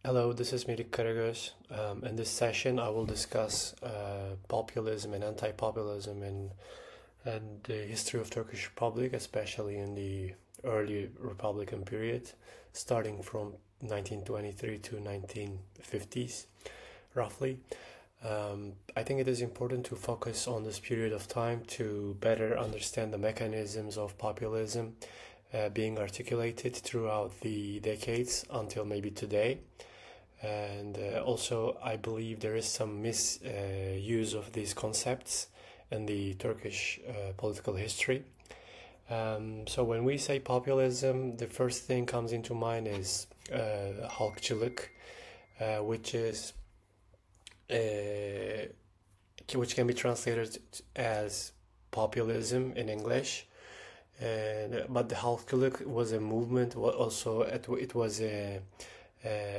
Hello, this is Melik Karagöz. In this session, I will discuss populism and anti-populism and the history of Turkish Republic, especially in the early Republican period, starting from 1923 to 1950s, roughly. I think it is important to focus on this period of time to better understand the mechanisms of populism being articulated throughout the decades until maybe today. And also, I believe there is some misuse of these concepts in the Turkish political history. So when we say populism, the first thing comes into mind is halkçılık, which is which can be translated as populism in English. But the halkçılık was a movement. Also, it was a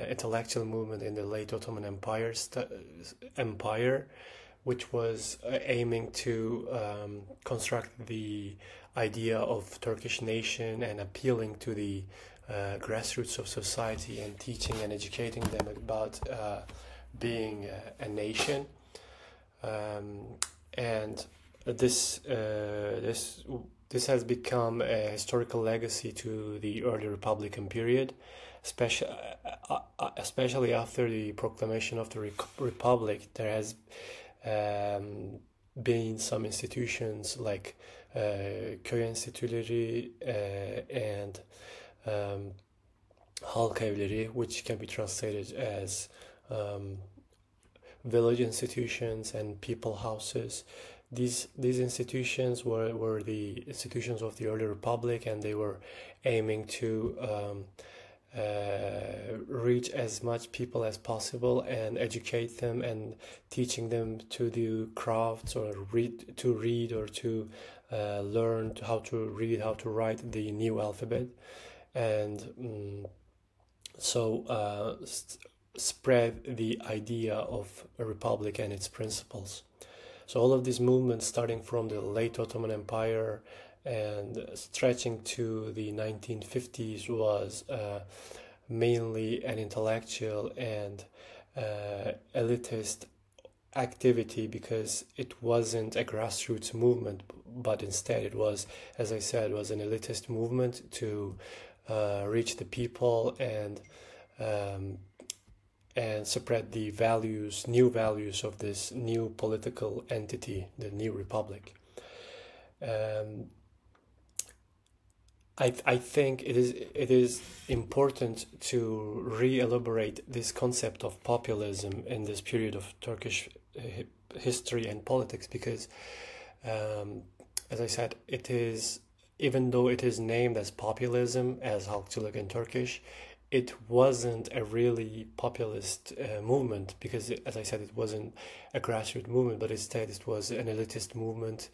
intellectual movement in the late Ottoman Empire, which was aiming to construct the idea of Turkish nation and appealing to the grassroots of society and teaching and educating them about being a nation. And this has become a historical legacy to the early Republican period, especially after the proclamation of the Republic. There has been some institutions like köy enstitüleri and halk evleri, which can be translated as village institutions and people houses. These institutions were the institutions of the early Republic, and they were aiming to reach as much people as possible and educate them and teaching them to do crafts or read or to learn how to read, how to write the new alphabet, and spread the idea of a republic and its principles. So all of these movements, starting from the late Ottoman Empire and stretching to the 1950s, was mainly an intellectual and elitist activity, because it wasn't a grassroots movement, but instead it was, as I said, was an elitist movement to reach the people and spread the new values of this new political entity, the new republic. I think it is important to re-elaborate this concept of populism in this period of Turkish history and politics, because, as I said, it is, even though it is named as populism, as halkçılık in Turkish, it wasn't a really populist movement, because, as I said, it wasn't a grassroots movement, but instead it was an elitist movement,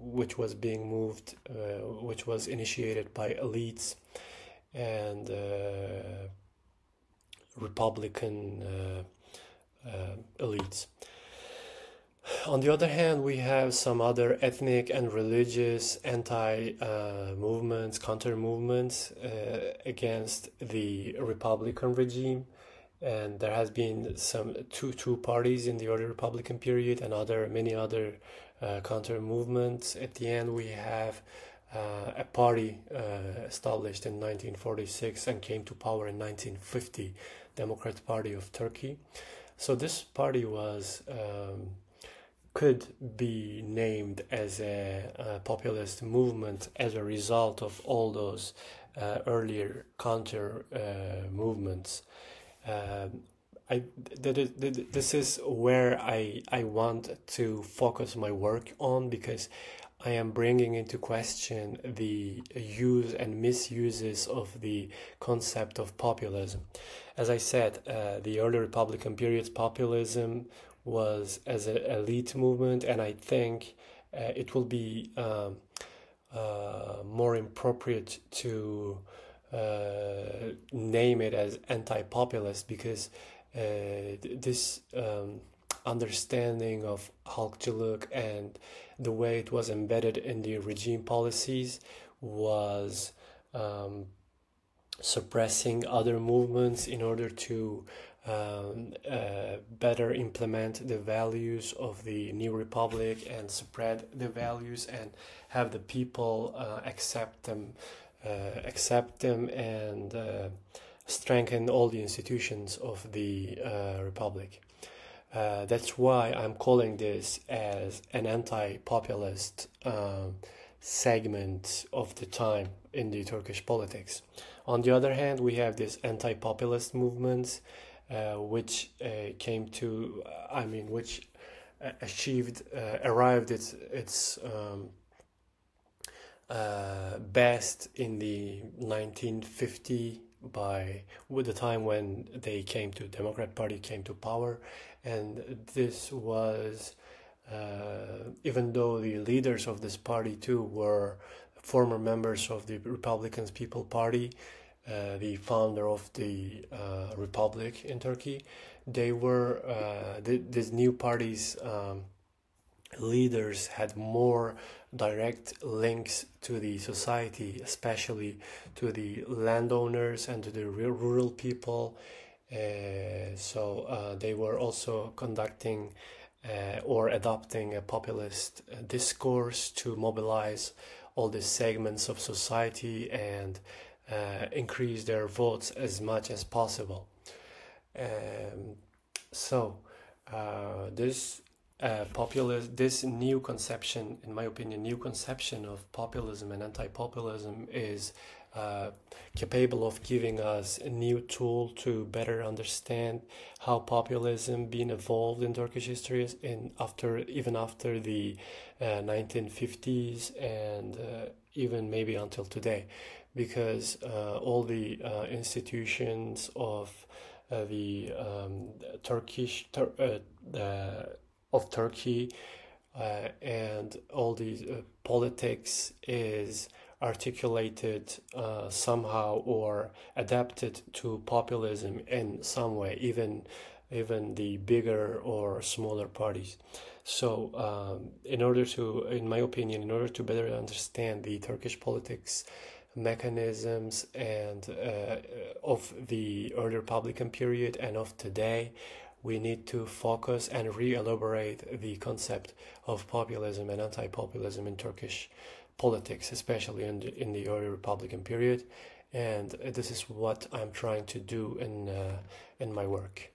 which was which was initiated by elites and Republican elites. On the other hand, we have some other ethnic and religious anti-movements, counter-movements against the Republican regime, and there has been some two parties in the early Republican period and many other counter-movements. At the end, we have a party established in 1946 and came to power in 1950, Democratic Party of Turkey. So this party could be named as a populist movement as a result of all those earlier counter movements. This is where I want to focus my work on, because I am bringing into question the use and misuses of the concept of populism. As I said, the early Republican period's populism was as an elite movement, and I think it will be more appropriate to name it as anti-populist, because this understanding of halkçılık and the way it was embedded in the regime policies was suppressing other movements in order to better implement the values of the new republic and spread the values and have the people accept them and strengthen all the institutions of the republic. That's why I'm calling this as an anti-populist segment of the time in the Turkish politics. On the other hand, we have this anti-populist movements, which arrived at its best in the 1950 with the time when Democrat Party came to power, and this was even though the leaders of this party too were former members of the Republican People Party, the founder of the republic in Turkey, they were this new party's leaders had more direct links to the society, especially to the landowners and to the rural people. So they were also conducting or adopting a populist discourse to mobilize all the segments of society and increase their votes as much as possible. This new conception, in my opinion, new conception of populism and anti-populism is capable of giving us a new tool to better understand how populism been evolved in Turkish history even after the 1950s and even maybe until today, because all the institutions of Turkey and all these politics is articulated somehow or adapted to populism in some way, even the bigger or smaller parties. So in my opinion, in order to better understand the Turkish politics mechanisms and of the early Republican period and of today, we need to focus and re-elaborate the concept of populism and anti-populism in Turkish politics, especially in the early Republican period. And this is what I'm trying to do in my work.